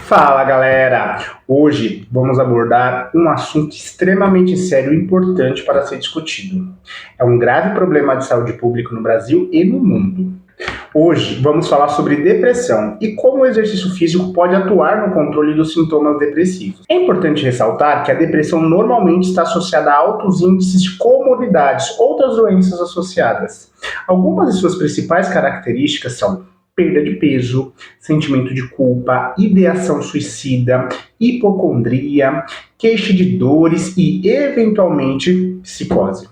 Fala galera! Hoje vamos abordar um assunto extremamente sério e importante para ser discutido. É um grave problema de saúde pública no Brasil e no mundo. Hoje vamos falar sobre depressão e como o exercício físico pode atuar no controle dos sintomas depressivos. É importante ressaltar que a depressão normalmente está associada a altos índices de comorbidades, outras doenças associadas. Algumas de suas principais características são perda de peso, sentimento de culpa, ideação suicida, hipocondria, queixa de dores e, eventualmente, psicose.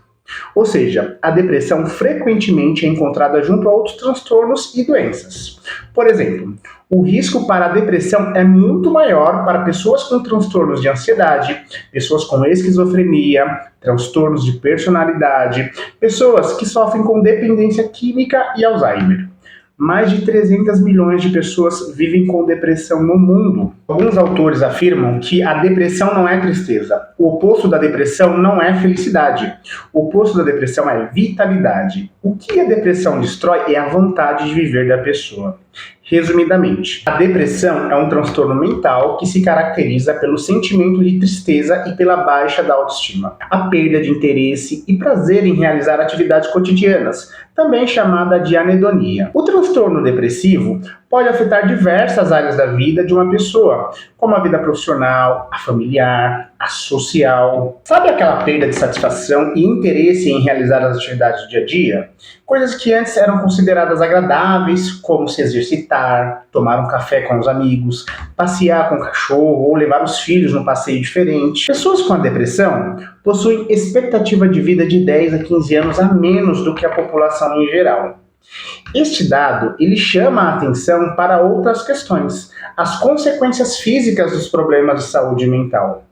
Ou seja, a depressão frequentemente é encontrada junto a outros transtornos e doenças. Por exemplo, o risco para a depressão é muito maior para pessoas com transtornos de ansiedade, pessoas com esquizofrenia, transtornos de personalidade, pessoas que sofrem com dependência química e Alzheimer. Mais de 300 milhões de pessoas vivem com depressão no mundo. Alguns autores afirmam que a depressão não é tristeza. O oposto da depressão não é felicidade. O oposto da depressão é vitalidade. O que a depressão destrói é a vontade de viver da pessoa. Resumidamente, a depressão é um transtorno mental que se caracteriza pelo sentimento de tristeza e pela baixa da autoestima, a perda de interesse e prazer em realizar atividades cotidianas, também chamada de anedonia. O transtorno depressivo pode afetar diversas áreas da vida de uma pessoa, como a vida profissional, a familiar, a social. Sabe aquela perda de satisfação e interesse em realizar as atividades do dia a dia? Coisas que antes eram consideradas agradáveis, como se exercitar, tomar um café com os amigos, passear com o cachorro ou levar os filhos num passeio diferente. Pessoas com a depressão possuem expectativa de vida de 10 a 15 anos a menos do que a população em geral. Este dado ele chama a atenção para outras questões, as consequências físicas dos problemas de saúde mental.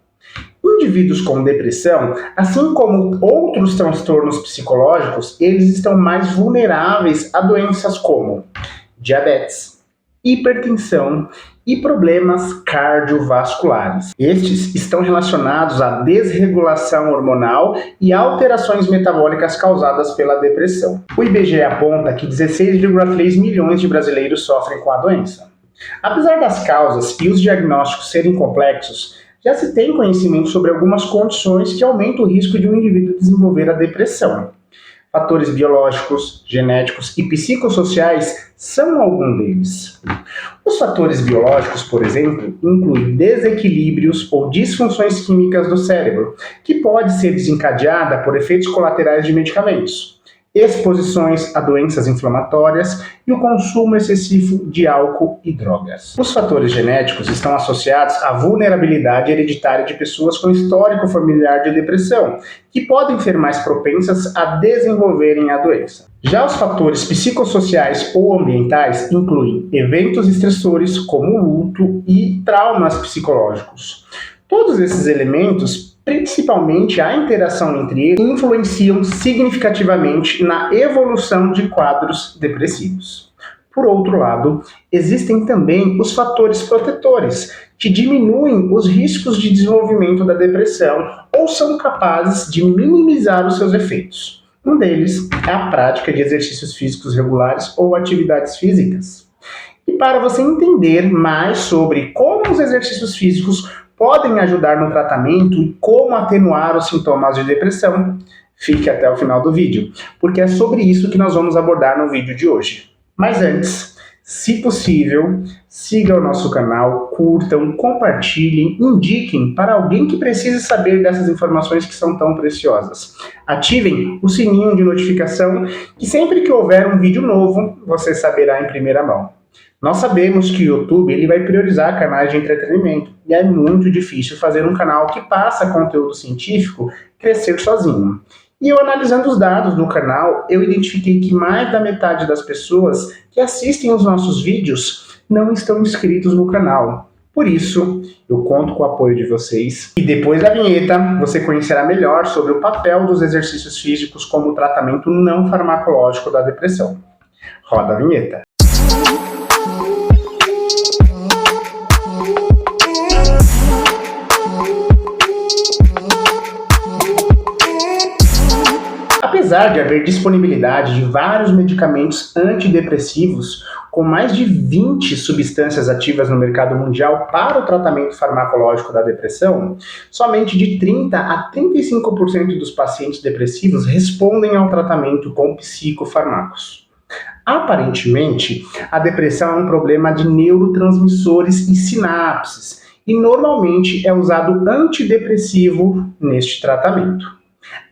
Indivíduos com depressão, assim como outros transtornos psicológicos, eles estão mais vulneráveis a doenças como diabetes, hipertensão e problemas cardiovasculares. Estes estão relacionados à desregulação hormonal e alterações metabólicas causadas pela depressão. O IBGE aponta que 16,3 milhões de brasileiros sofrem com a doença. Apesar das causas e os diagnósticos serem complexos, já se tem conhecimento sobre algumas condições que aumentam o risco de um indivíduo desenvolver a depressão. Fatores biológicos, genéticos e psicossociais são alguns deles. Os fatores biológicos, por exemplo, incluem desequilíbrios ou disfunções químicas do cérebro, que pode ser desencadeada por efeitos colaterais de medicamentos, exposições a doenças inflamatórias e o consumo excessivo de álcool e drogas. Os fatores genéticos estão associados à vulnerabilidade hereditária de pessoas com histórico familiar de depressão, que podem ser mais propensas a desenvolverem a doença. Já os fatores psicossociais ou ambientais incluem eventos estressores como luto e traumas psicológicos. Todos esses elementos, principalmente a interação entre eles, influenciam significativamente na evolução de quadros depressivos. Por outro lado, existem também os fatores protetores, que diminuem os riscos de desenvolvimento da depressão ou são capazes de minimizar os seus efeitos. Um deles é a prática de exercícios físicos regulares ou atividades físicas. E para você entender mais sobre como os exercícios físicos podem ajudar no tratamento e como atenuar os sintomas de depressão, fique até o final do vídeo, porque é sobre isso que nós vamos abordar no vídeo de hoje. Mas antes, se possível, siga o nosso canal, curtam, compartilhem, indiquem para alguém que precise saber dessas informações que são tão preciosas. Ativem o sininho de notificação, que sempre que houver um vídeo novo, você saberá em primeira mão. Nós sabemos que o YouTube ele vai priorizar canais de entretenimento e é muito difícil fazer um canal que passa conteúdo científico crescer sozinho. E eu analisando os dados do canal, eu identifiquei que mais da metade das pessoas que assistem os nossos vídeos não estão inscritos no canal. Por isso, eu conto com o apoio de vocês. E depois da vinheta, você conhecerá melhor sobre o papel dos exercícios físicos como tratamento não farmacológico da depressão. Roda a vinheta. Apesar de haver disponibilidade de vários medicamentos antidepressivos, com mais de 20 substâncias ativas no mercado mundial para o tratamento farmacológico da depressão, somente de 30 a 35% dos pacientes depressivos respondem ao tratamento com psicofármacos. Aparentemente, a depressão é um problema de neurotransmissores e sinapses, e normalmente é usado antidepressivo neste tratamento.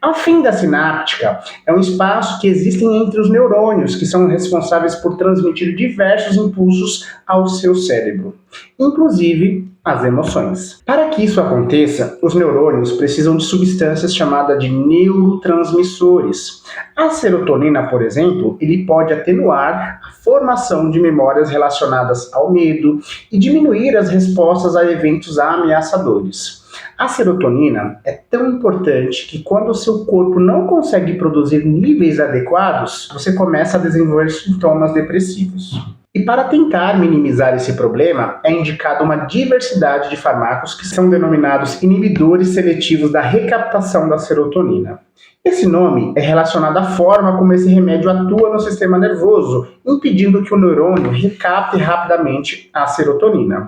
A fenda sináptica é um espaço que existe entre os neurônios, que são responsáveis por transmitir diversos impulsos ao seu cérebro, inclusive as emoções. Para que isso aconteça, os neurônios precisam de substâncias chamadas de neurotransmissores. A serotonina, por exemplo, ele pode atenuar a formação de memórias relacionadas ao medo e diminuir as respostas a eventos ameaçadores. A serotonina é tão importante que quando o seu corpo não consegue produzir níveis adequados, você começa a desenvolver sintomas depressivos. E para tentar minimizar esse problema, é indicada uma diversidade de fármacos que são denominados inibidores seletivos da recaptação da serotonina. Esse nome é relacionado à forma como esse remédio atua no sistema nervoso, impedindo que o neurônio recapte rapidamente a serotonina.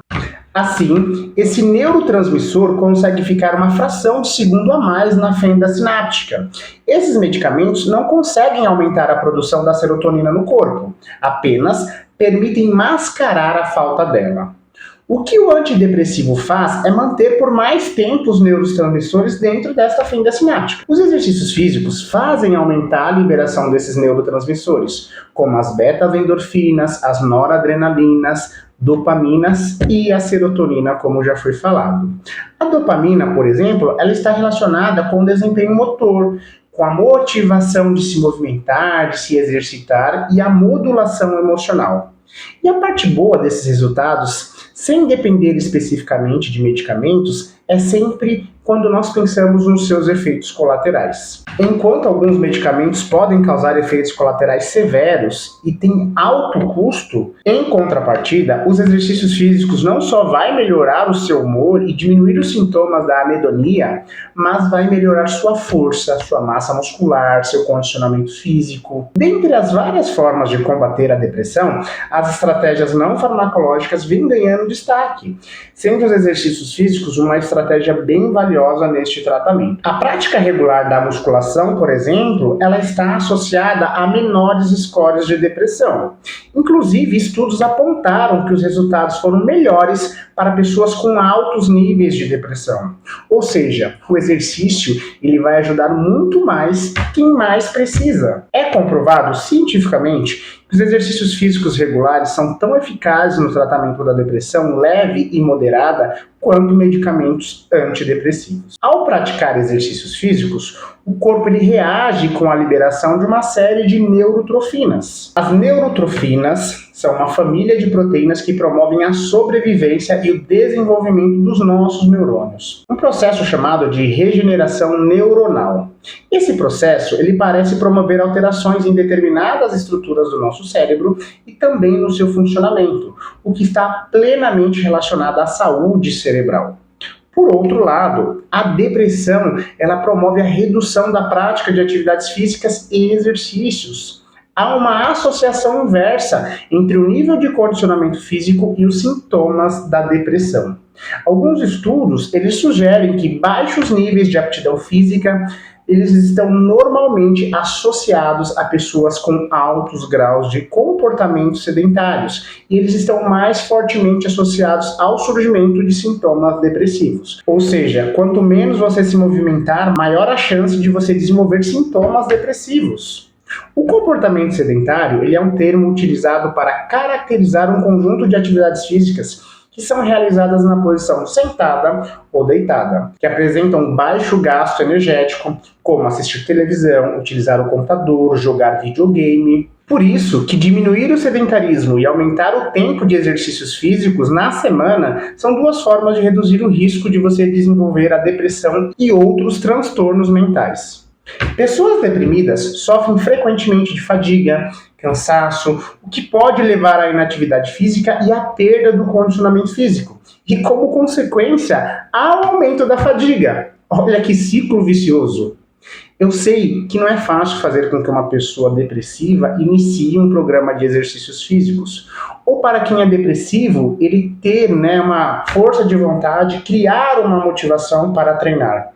Assim, esse neurotransmissor consegue ficar uma fração de segundo a mais na fenda sináptica. Esses medicamentos não conseguem aumentar a produção da serotonina no corpo, apenas permitem mascarar a falta dela. O que o antidepressivo faz é manter por mais tempo os neurotransmissores dentro desta fenda sináptica. Os exercícios físicos fazem aumentar a liberação desses neurotransmissores, como as beta-endorfinas, as noradrenalinas, dopaminas e a serotonina, como já foi falado. A dopamina, por exemplo, ela está relacionada com o desempenho motor, com a motivação de se movimentar, de se exercitar e a modulação emocional. E a parte boa desses resultados, sem depender especificamente de medicamentos, é sempre quando nós pensamos nos seus efeitos colaterais. Enquanto alguns medicamentos podem causar efeitos colaterais severos e têm alto custo, em contrapartida, os exercícios físicos não só vai melhorar o seu humor e diminuir os sintomas da anedonia, mas vai melhorar sua força, sua massa muscular, seu condicionamento físico. Dentre as várias formas de combater a depressão, as estratégias não farmacológicas vêm ganhando destaque, sendo os exercícios físicos uma estratégia bem valiosa neste tratamento. A prática regular da musculação, por exemplo, ela está associada a menores scores de depressão. Inclusive, estudos apontaram que os resultados foram melhores para pessoas com altos níveis de depressão. Ou seja, o exercício ele vai ajudar muito mais quem mais precisa. É comprovado cientificamente que os exercícios físicos regulares são tão eficazes no tratamento da depressão leve e moderada quanto medicamentos antidepressivos. Ao praticar exercícios físicos, o corpo ele reage com a liberação de uma série de neurotrofinas. As neurotrofinas são uma família de proteínas que promovem a sobrevivência e o desenvolvimento dos nossos neurônios. Um processo chamado de regeneração neuronal. Esse processo ele parece promover alterações em determinadas estruturas do nosso cérebro e também no seu funcionamento, o que está plenamente relacionado à saúde cerebral. Por outro lado, a depressão ela promove a redução da prática de atividades físicas e exercícios. Há uma associação inversa entre o nível de condicionamento físico e os sintomas da depressão. Alguns estudos eles sugerem que baixos níveis de aptidão física eles estão normalmente associados a pessoas com altos graus de comportamentos sedentários e eles estão mais fortemente associados ao surgimento de sintomas depressivos. Ou seja, quanto menos você se movimentar, maior a chance de você desenvolver sintomas depressivos. O comportamento sedentário ele é um termo utilizado para caracterizar um conjunto de atividades físicas que são realizadas na posição sentada ou deitada, que apresentam baixo gasto energético, como assistir televisão, utilizar o computador, jogar videogame. Por isso que diminuir o sedentarismo e aumentar o tempo de exercícios físicos na semana são duas formas de reduzir o risco de você desenvolver a depressão e outros transtornos mentais. Pessoas deprimidas sofrem frequentemente de fadiga, cansaço, o que pode levar à inatividade física e à perda do condicionamento físico, e como consequência, ao aumento da fadiga. Olha que ciclo vicioso! Eu sei que não é fácil fazer com que uma pessoa depressiva inicie um programa de exercícios físicos, ou para quem é depressivo, ele ter, né, uma força de vontade, criar uma motivação para treinar.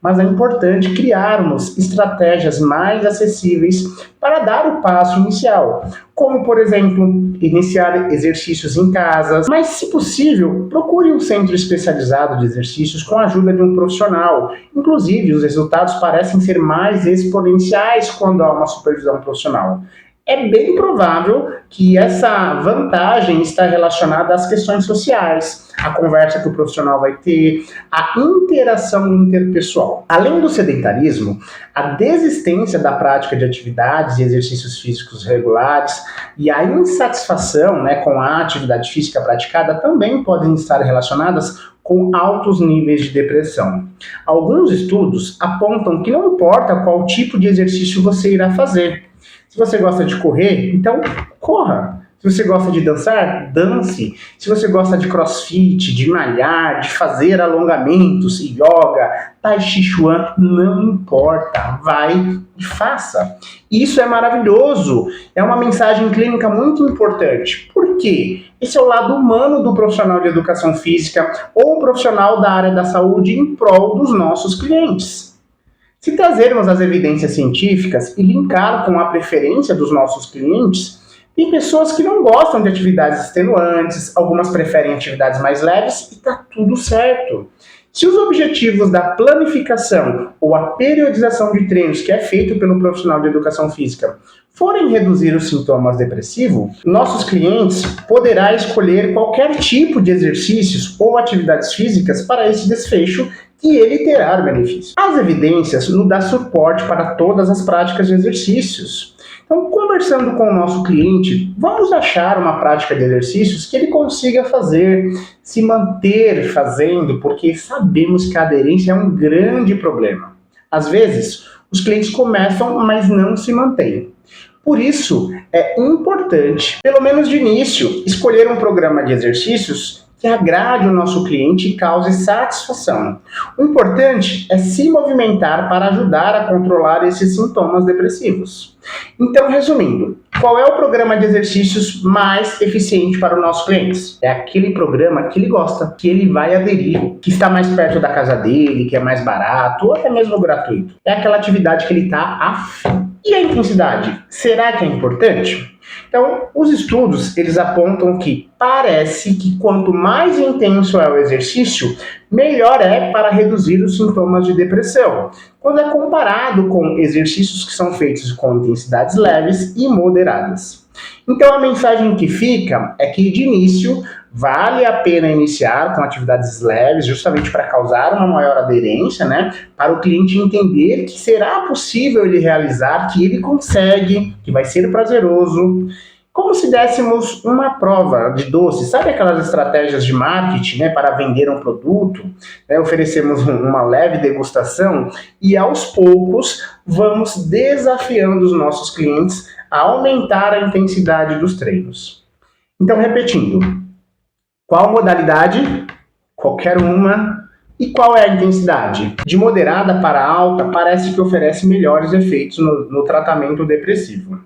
Mas é importante criarmos estratégias mais acessíveis para dar o passo inicial, como, por exemplo, iniciar exercícios em casa, mas, se possível, procure um centro especializado de exercícios com a ajuda de um profissional. Inclusive, os resultados parecem ser mais exponenciais quando há uma supervisão profissional. É bem provável que essa vantagem está relacionada às questões sociais, à conversa que o profissional vai ter, à interação interpessoal. Além do sedentarismo, a desistência da prática de atividades e exercícios físicos regulares e a insatisfação, né, com a atividade física praticada também podem estar relacionadas com altos níveis de depressão. Alguns estudos apontam que não importa qual tipo de exercício você irá fazer. Se você gosta de correr, então corra. Se você gosta de dançar, dance. Se você gosta de crossfit, de malhar, de fazer alongamentos, yoga, tai chi chuan, não importa. Vai e faça. Isso é maravilhoso. É uma mensagem clínica muito importante. Por quê? Esse é o lado humano do profissional de educação física ou profissional da área da saúde em prol dos nossos clientes. Se trazermos as evidências científicas e linkar com a preferência dos nossos clientes, tem pessoas que não gostam de atividades extenuantes, algumas preferem atividades mais leves e está tudo certo. Se os objetivos da planificação ou a periodização de treinos que é feito pelo profissional de educação física forem reduzir os sintomas depressivos, nossos clientes poderão escolher qualquer tipo de exercícios ou atividades físicas para esse desfecho e ele terá benefício. As evidências nos dão suporte para todas as práticas de exercícios. Então, conversando com o nosso cliente, vamos achar uma prática de exercícios que ele consiga fazer, se manter fazendo, porque sabemos que a aderência é um grande problema. Às vezes, os clientes começam, mas não se mantêm. Por isso, é importante, pelo menos de início, escolher um programa de exercícios que agrade o nosso cliente e cause satisfação. O importante é se movimentar para ajudar a controlar esses sintomas depressivos. Então, resumindo, qual é o programa de exercícios mais eficiente para os nossos clientes? É aquele programa que ele gosta, que ele vai aderir, que está mais perto da casa dele, que é mais barato ou até mesmo gratuito. É aquela atividade que ele está afim. E a intensidade? Será que é importante? Então, os estudos, eles apontam que parece que quanto mais intenso é o exercício, melhor é para reduzir os sintomas de depressão, quando é comparado com exercícios que são feitos com intensidades leves e moderadas. Então, a mensagem que fica é que, de início, vale a pena iniciar com atividades leves, justamente para causar uma maior aderência, né? Para o cliente entender que será possível ele realizar, que ele consegue, que vai ser prazeroso. Como se dessemos uma prova de doce, sabe aquelas estratégias de marketing, né, para vender um produto? Né, oferecemos uma leve degustação e aos poucos vamos desafiando os nossos clientes a aumentar a intensidade dos treinos. Então, repetindo, qual modalidade? Qualquer uma. E qual é a intensidade? De moderada para alta, parece que oferece melhores efeitos no tratamento depressivo.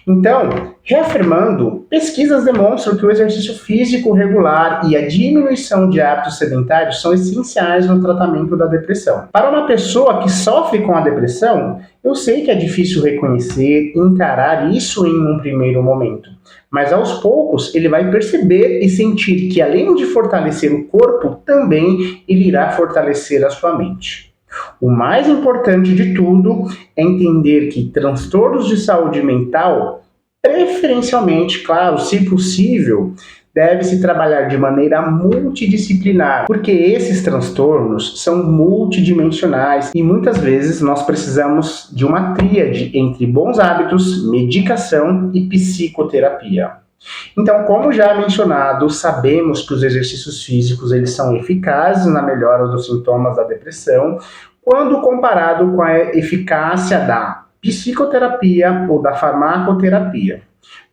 Então, reafirmando, pesquisas demonstram que o exercício físico regular e a diminuição de hábitos sedentários são essenciais no tratamento da depressão. Para uma pessoa que sofre com a depressão, eu sei que é difícil reconhecer e encarar isso em um primeiro momento. Mas aos poucos ele vai perceber e sentir que, além de fortalecer o corpo, também ele irá fortalecer a sua mente. O mais importante de tudo é entender que transtornos de saúde mental, preferencialmente, claro, se possível, deve-se trabalhar de maneira multidisciplinar, porque esses transtornos são multidimensionais e muitas vezes nós precisamos de uma tríade entre bons hábitos, medicação e psicoterapia. Então, como já mencionado, sabemos que os exercícios físicos eles são eficazes na melhora dos sintomas da depressão, quando comparado com a eficácia da psicoterapia ou da farmacoterapia.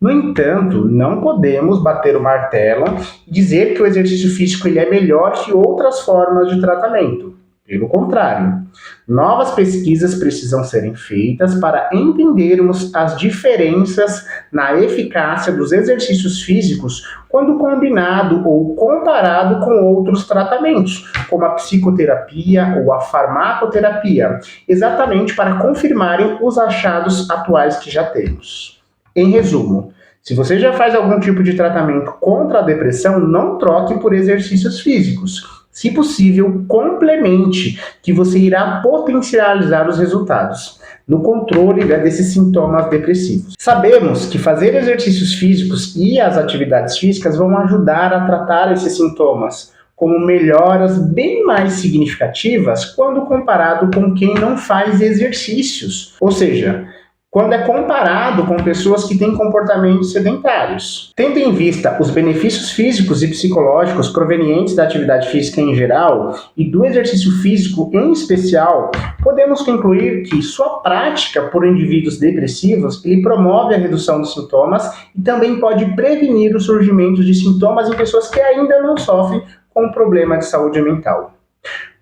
No entanto, não podemos bater o martelo e dizer que o exercício físico ele é melhor que outras formas de tratamento. Pelo contrário, novas pesquisas precisam serem feitas para entendermos as diferenças na eficácia dos exercícios físicos quando combinado ou comparado com outros tratamentos, como a psicoterapia ou a farmacoterapia, exatamente para confirmarem os achados atuais que já temos. Em resumo, se você já faz algum tipo de tratamento contra a depressão, não troque por exercícios físicos. Se possível, complemente, que você irá potencializar os resultados no controle desses sintomas depressivos. Sabemos que fazer exercícios físicos e as atividades físicas vão ajudar a tratar esses sintomas, como melhoras bem mais significativas quando comparado com quem não faz exercícios. Ou seja, quando é comparado com pessoas que têm comportamentos sedentários. Tendo em vista os benefícios físicos e psicológicos provenientes da atividade física em geral e do exercício físico em especial, podemos concluir que sua prática por indivíduos depressivos ele promove a redução dos sintomas e também pode prevenir o surgimento de sintomas em pessoas que ainda não sofrem com problema de saúde mental.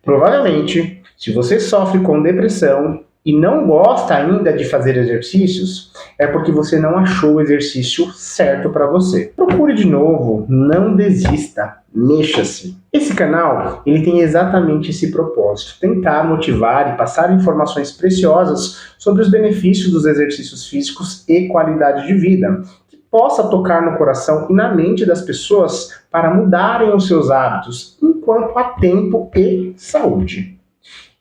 Provavelmente, se você sofre com depressão e não gosta ainda de fazer exercícios, é porque você não achou o exercício certo para você. Procure de novo, não desista, mexa-se. Esse canal, ele tem exatamente esse propósito, tentar motivar e passar informações preciosas sobre os benefícios dos exercícios físicos e qualidade de vida, que possa tocar no coração e na mente das pessoas para mudarem os seus hábitos, enquanto há tempo e saúde.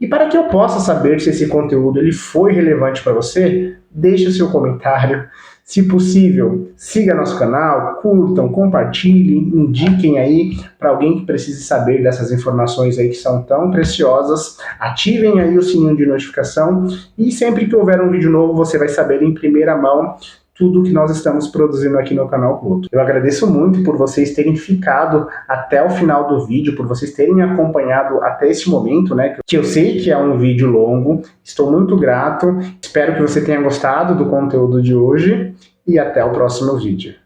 E para que eu possa saber se esse conteúdo ele foi relevante para você, deixe o seu comentário. Se possível, siga nosso canal, curtam, compartilhem, indiquem aí para alguém que precise saber dessas informações aí que são tão preciosas. Ativem aí o sininho de notificação e sempre que houver um vídeo novo você vai saber em primeira mão tudo que nós estamos produzindo aqui no canal Pluto. Eu agradeço muito por vocês terem ficado até o final do vídeo, por vocês terem acompanhado até esse momento, né? Que eu sei que é um vídeo longo, estou muito grato, espero que você tenha gostado do conteúdo de hoje e até o próximo vídeo.